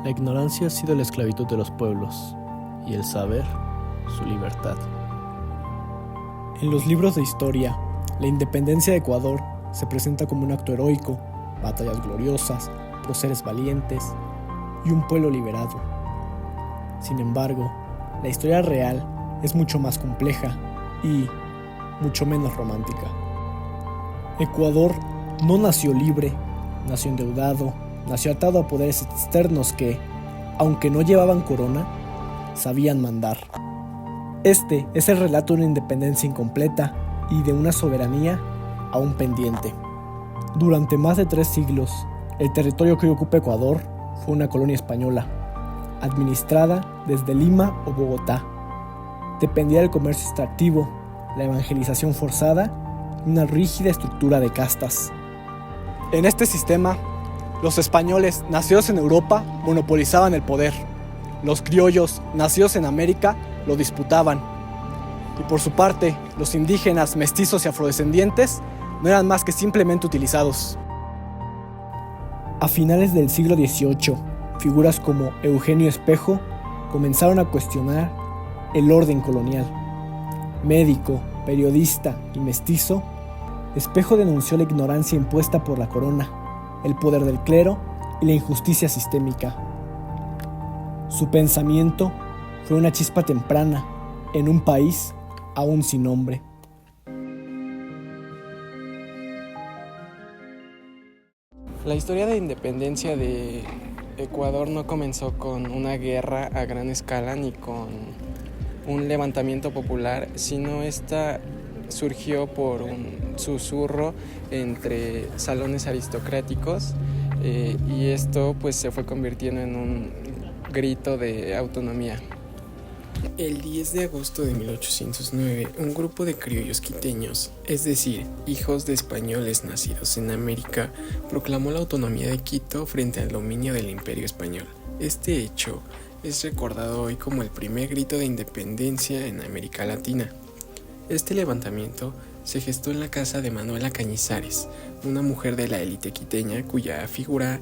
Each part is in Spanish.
La ignorancia ha sido la esclavitud de los pueblos, y el saber, su libertad. En los libros de historia, la independencia de Ecuador se presenta como un acto heroico, batallas gloriosas, próceres valientes y un pueblo liberado. Sin embargo, la historia real es mucho más compleja y mucho menos romántica. Ecuador no nació libre, nació endeudado, nació atado a poderes externos que, aunque no llevaban corona, sabían mandar. Este es el relato de una independencia incompleta y de una soberanía aún pendiente. Durante más de 3 siglos, el territorio que hoy ocupa Ecuador fue una colonia española, administrada desde Lima o Bogotá. Dependía del comercio extractivo, la evangelización forzada y una rígida estructura de castas. En este sistema, los españoles, nacidos en Europa, monopolizaban el poder. Los criollos, nacidos en América, lo disputaban. Y por su parte, los indígenas, mestizos y afrodescendientes no eran más que simplemente utilizados. A finales del siglo XVIII, figuras como Eugenio Espejo comenzaron a cuestionar el orden colonial. Médico, periodista y mestizo, Espejo denunció la ignorancia impuesta por la corona, el poder del clero y la injusticia sistémica. Su pensamiento fue una chispa temprana en un país aún sin nombre. La historia de independencia de Ecuador no comenzó con una guerra a gran escala ni con un levantamiento popular, sino esta surgió por un susurro entre salones aristocráticos y esto pues se fue convirtiendo en un grito de autonomía. El 10 de agosto de 1809, un grupo de criollos quiteños, es decir, hijos de españoles nacidos en América, proclamó la autonomía de Quito frente al dominio del Imperio Español. Este hecho es recordado hoy como el primer grito de independencia en América Latina. Este levantamiento se gestó en la casa de Manuela Cañizares, una mujer de la élite quiteña cuya figura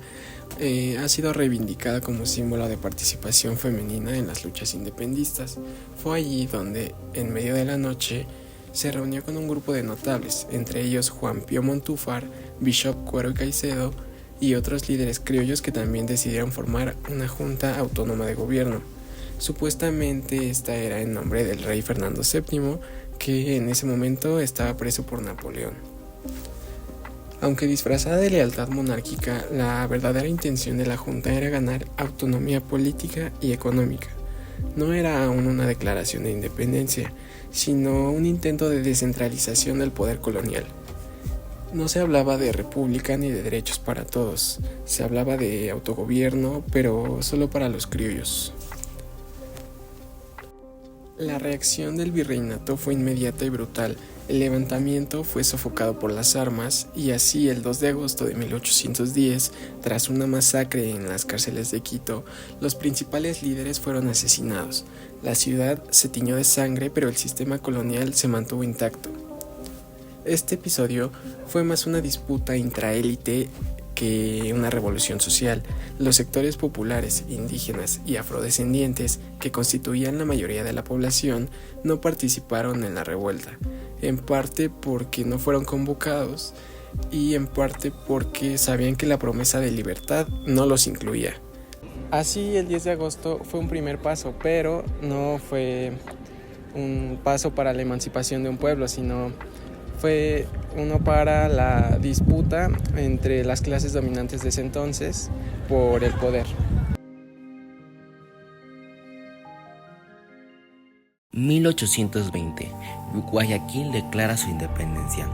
ha sido reivindicada como símbolo de participación femenina en las luchas independistas. Fue allí donde, en medio de la noche, se reunió con un grupo de notables, entre ellos Juan Pío Montúfar, Bishop Cuero y Caicedo y otros líderes criollos que también decidieron formar una junta autónoma de gobierno. Supuestamente esta era en nombre del rey Fernando VII, que en ese momento estaba preso por Napoleón. Aunque disfrazada de lealtad monárquica, la verdadera intención de la junta era ganar autonomía política y económica. No era aún una declaración de independencia, sino un intento de descentralización del poder colonial. No se hablaba de república ni de derechos para todos, se hablaba de autogobierno, pero solo para los criollos. La reacción del virreinato fue inmediata y brutal. El levantamiento fue sofocado por las armas y así el 2 de agosto de 1810, tras una masacre en las cárceles de Quito, los principales líderes fueron asesinados. La ciudad se tiñó de sangre, pero el sistema colonial se mantuvo intacto. Este episodio fue más una disputa intraélite que una revolución social. Los sectores populares, indígenas y afrodescendientes, que constituían la mayoría de la población, no participaron en la revuelta, en parte porque no fueron convocados y en parte porque sabían que la promesa de libertad no los incluía. Así, el 10 de agosto fue un primer paso, pero no fue un paso para la emancipación de un pueblo, sino fue uno para la disputa entre las clases dominantes de ese entonces por el poder. 1820, Guayaquil declara su independencia.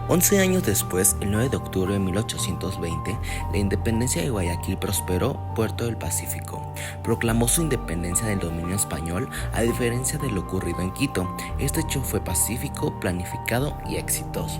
11 años después, el 9 de octubre de 1820, la independencia de Guayaquil prosperó Puerto del Pacífico. Proclamó su independencia del dominio español, a diferencia de lo ocurrido en Quito. Este hecho fue pacífico, planificado y exitoso.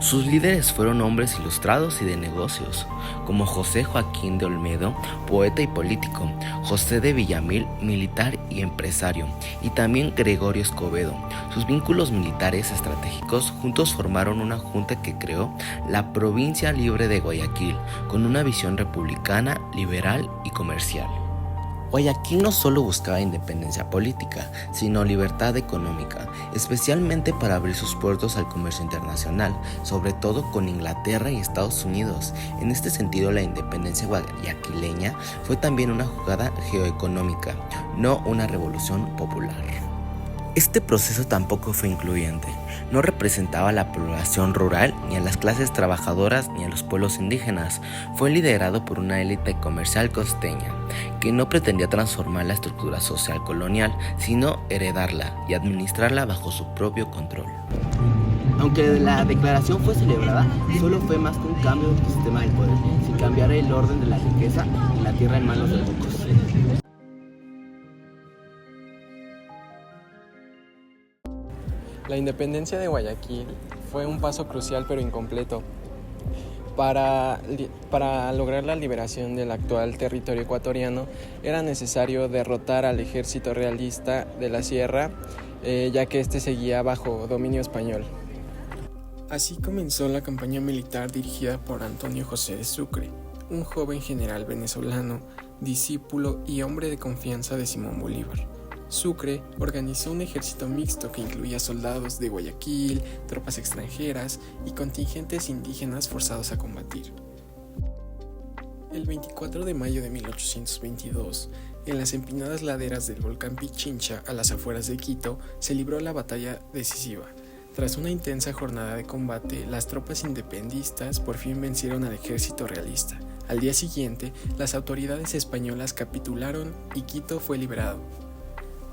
Sus líderes fueron hombres ilustrados y de negocios, como José Joaquín de Olmedo, poeta y político, José de Villamil, militar y empresario, y también Gregorio Escobedo. Sus vínculos militares estratégicos juntos formaron una junta que creó la Provincia Libre de Guayaquil, con una visión republicana, liberal y comercial. Guayaquil no solo buscaba independencia política, sino libertad económica, especialmente para abrir sus puertos al comercio internacional, sobre todo con Inglaterra y Estados Unidos. En este sentido, la independencia guayaquileña fue también una jugada geoeconómica, no una revolución popular. Este proceso tampoco fue incluyente, no representaba a la población rural, ni a las clases trabajadoras, ni a los pueblos indígenas. Fue liderado por una élite comercial costeña, que no pretendía transformar la estructura social colonial, sino heredarla y administrarla bajo su propio control. Aunque la declaración fue celebrada, solo fue más que un cambio del sistema del poder, sin cambiar el orden de la riqueza y la tierra en manos de pocos. La independencia de Guayaquil fue un paso crucial pero incompleto. Para lograr la liberación del actual territorio ecuatoriano era necesario derrotar al ejército realista de la sierra, ya que este seguía bajo dominio español. Así comenzó la campaña militar dirigida por Antonio José de Sucre, un joven general venezolano, discípulo y hombre de confianza de Simón Bolívar. Sucre organizó un ejército mixto que incluía soldados de Guayaquil, tropas extranjeras y contingentes indígenas forzados a combatir. El 24 de mayo de 1822, en las empinadas laderas del volcán Pichincha, a las afueras de Quito, se libró la batalla decisiva. Tras una intensa jornada de combate, las tropas independistas por fin vencieron al ejército realista. Al día siguiente, las autoridades españolas capitularon y Quito fue liberado.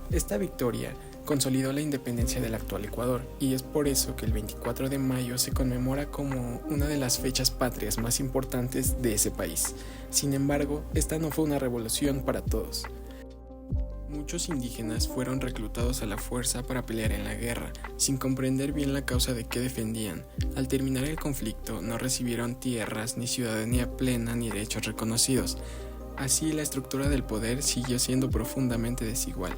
Esta victoria consolidó la independencia del actual Ecuador y es por eso que el 24 de mayo se conmemora como una de las fechas patrias más importantes de ese país. Sin embargo, esta no fue una revolución para todos. Muchos indígenas fueron reclutados a la fuerza para pelear en la guerra, sin comprender bien la causa de que defendían. Al terminar el conflicto, no recibieron tierras, ni ciudadanía plena, ni derechos reconocidos. Así, la estructura del poder siguió siendo profundamente desigual.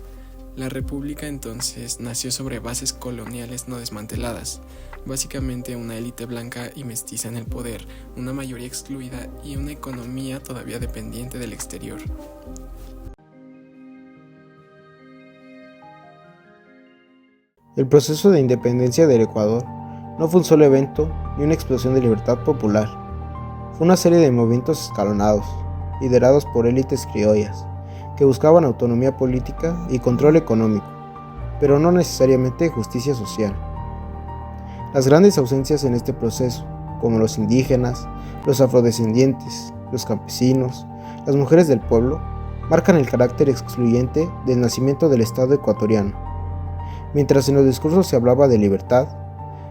La república entonces nació sobre bases coloniales no desmanteladas, básicamente una élite blanca y mestiza en el poder, una mayoría excluida y una economía todavía dependiente del exterior. El proceso de independencia del Ecuador no fue un solo evento ni una explosión de libertad popular. Fue una serie de movimientos escalonados, liderados por élites criollas, que buscaban autonomía política y control económico, pero no necesariamente justicia social. Las grandes ausencias en este proceso, como los indígenas, los afrodescendientes, los campesinos, las mujeres del pueblo, marcan el carácter excluyente del nacimiento del Estado ecuatoriano. Mientras en los discursos se hablaba de libertad,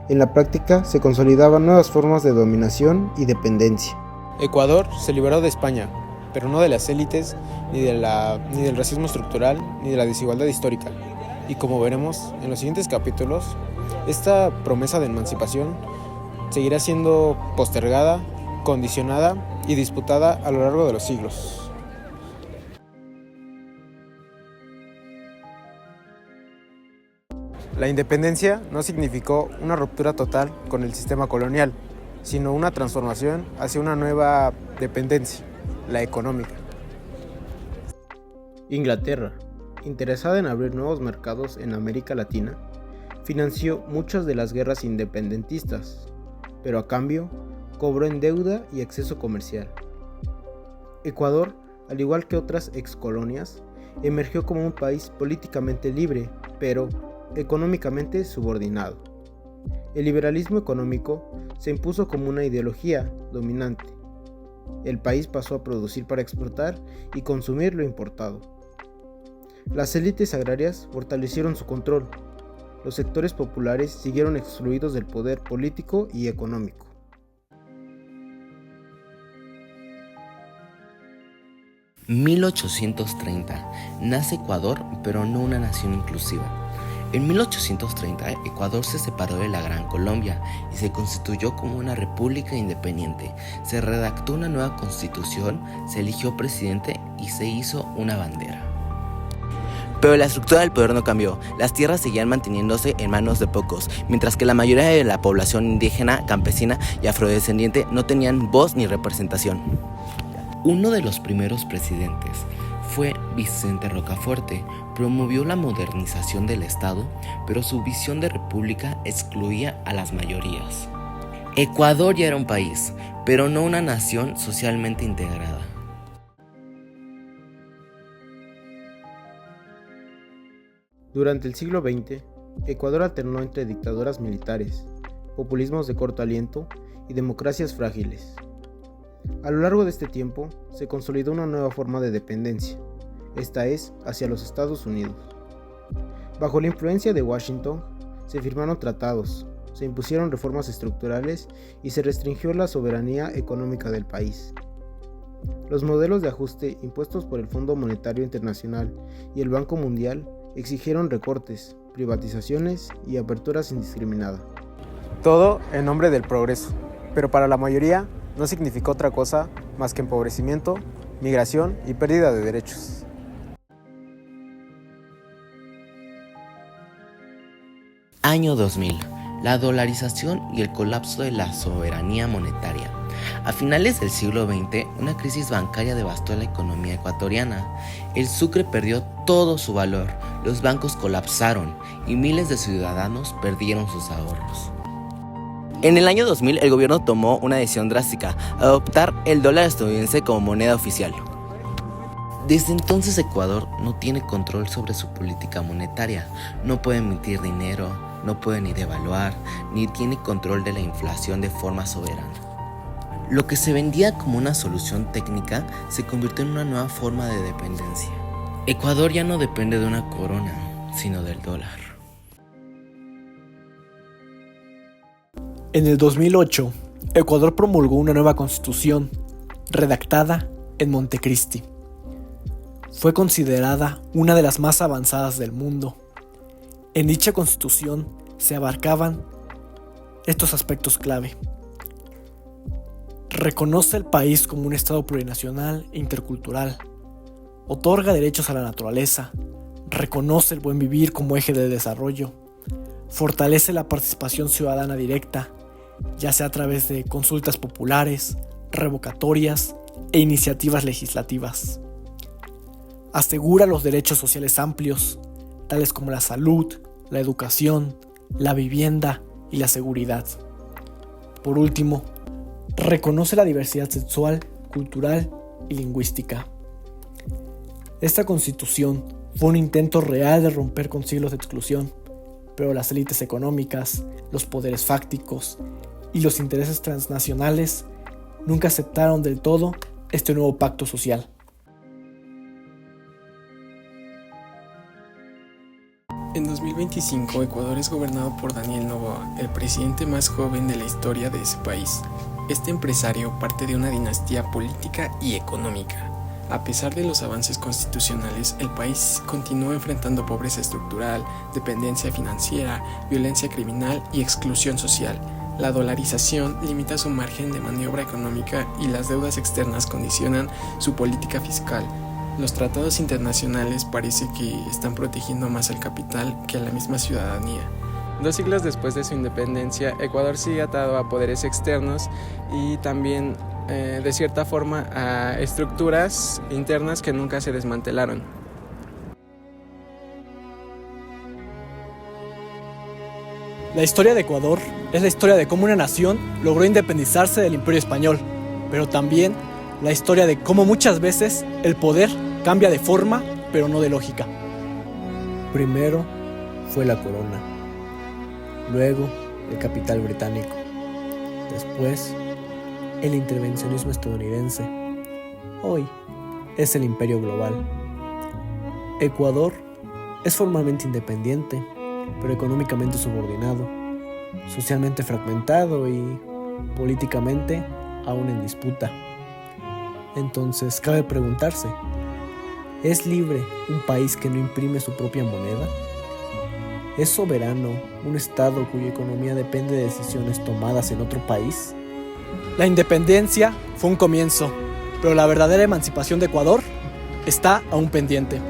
en la práctica se consolidaban nuevas formas de dominación y dependencia. Ecuador se liberó de España, pero no de las élites, ni del racismo estructural, ni de la desigualdad histórica. Y como veremos en los siguientes capítulos, esta promesa de emancipación seguirá siendo postergada, condicionada y disputada a lo largo de los siglos. La independencia no significó una ruptura total con el sistema colonial, sino una transformación hacia una nueva dependencia, la económica. Inglaterra, interesada en abrir nuevos mercados en América Latina, financió muchas de las guerras independentistas, pero a cambio cobró en deuda y acceso comercial. Ecuador, al igual que otras excolonias, emergió como un país políticamente libre, pero económicamente subordinado. El liberalismo económico se impuso como una ideología dominante. El país pasó a producir para exportar y consumir lo importado. Las élites agrarias fortalecieron su control. Los sectores populares siguieron excluidos del poder político y económico. En 1830 nace Ecuador, pero no una nación inclusiva. En 1830, Ecuador se separó de la Gran Colombia y se constituyó como una república independiente. Se redactó una nueva constitución, se eligió presidente y se hizo una bandera. Pero la estructura del poder no cambió. Las tierras seguían manteniéndose en manos de pocos, mientras que la mayoría de la población indígena, campesina y afrodescendiente no tenían voz ni representación. Uno de los primeros presidentes fue Vicente Rocafuerte. Promovió la modernización del Estado, pero su visión de república excluía a las mayorías. Ecuador ya era un país, pero no una nación socialmente integrada. Durante el siglo XX, Ecuador alternó entre dictaduras militares, populismos de corto aliento y democracias frágiles. A lo largo de este tiempo, se consolidó una nueva forma de dependencia, esta es, hacia los Estados Unidos. Bajo la influencia de Washington, se firmaron tratados, se impusieron reformas estructurales y se restringió la soberanía económica del país. Los modelos de ajuste impuestos por el Fondo Monetario Internacional y el Banco Mundial exigieron recortes, privatizaciones y aperturas indiscriminadas. Todo en nombre del progreso, pero para la mayoría no significó otra cosa más que empobrecimiento, migración y pérdida de derechos. Año 2000. La dolarización y el colapso de la soberanía monetaria. A finales del siglo XX, una crisis bancaria devastó la economía ecuatoriana. El sucre perdió todo su valor, los bancos colapsaron y miles de ciudadanos perdieron sus ahorros. En el año 2000, el gobierno tomó una decisión drástica: adoptar el dólar estadounidense como moneda oficial. Desde entonces, Ecuador no tiene control sobre su política monetaria, no puede emitir dinero, no puede ni devaluar, ni tiene control de la inflación de forma soberana. Lo que se vendía como una solución técnica se convirtió en una nueva forma de dependencia. Ecuador ya no depende de una corona, sino del dólar. En el 2008, Ecuador promulgó una nueva constitución, redactada en Montecristi. Fue considerada una de las más avanzadas del mundo. En dicha constitución se abarcaban estos aspectos clave. Reconoce el país como un estado plurinacional e intercultural. Otorga derechos a la naturaleza. Reconoce el buen vivir como eje de desarrollo. Fortalece la participación ciudadana directa, ya sea a través de consultas populares, revocatorias e iniciativas legislativas. Asegura los derechos sociales amplios, tales como la salud, la educación, la vivienda y la seguridad. Por último, reconoce la diversidad sexual, cultural y lingüística. Esta constitución fue un intento real de romper con siglos de exclusión, pero las élites económicas, los poderes fácticos y los intereses transnacionales nunca aceptaron del todo este nuevo pacto social. En 2025, Ecuador es gobernado por Daniel Noboa, el presidente más joven de la historia de ese país. Este empresario parte de una dinastía política y económica. A pesar de los avances constitucionales, el país continúa enfrentando pobreza estructural, dependencia financiera, violencia criminal y exclusión social. La dolarización limita su margen de maniobra económica y las deudas externas condicionan su política fiscal. Los tratados internacionales parece que están protegiendo más al capital que a la misma ciudadanía. 2 siglos después de su independencia, Ecuador sigue atado a poderes externos y también, de cierta forma, a estructuras internas que nunca se desmantelaron. La historia de Ecuador es la historia de cómo una nación logró independizarse del Imperio Español, pero también la historia de cómo muchas veces el poder cambia de forma, pero no de lógica. Primero fue la corona, luego el capital británico, después el intervencionismo estadounidense. Hoy es el imperio global. Ecuador es formalmente independiente, pero económicamente subordinado, socialmente fragmentado y políticamente aún en disputa. Entonces cabe preguntarse, ¿es libre un país que no imprime su propia moneda? ¿Es soberano un estado cuya economía depende de decisiones tomadas en otro país? La independencia fue un comienzo, pero la verdadera emancipación de Ecuador está aún pendiente.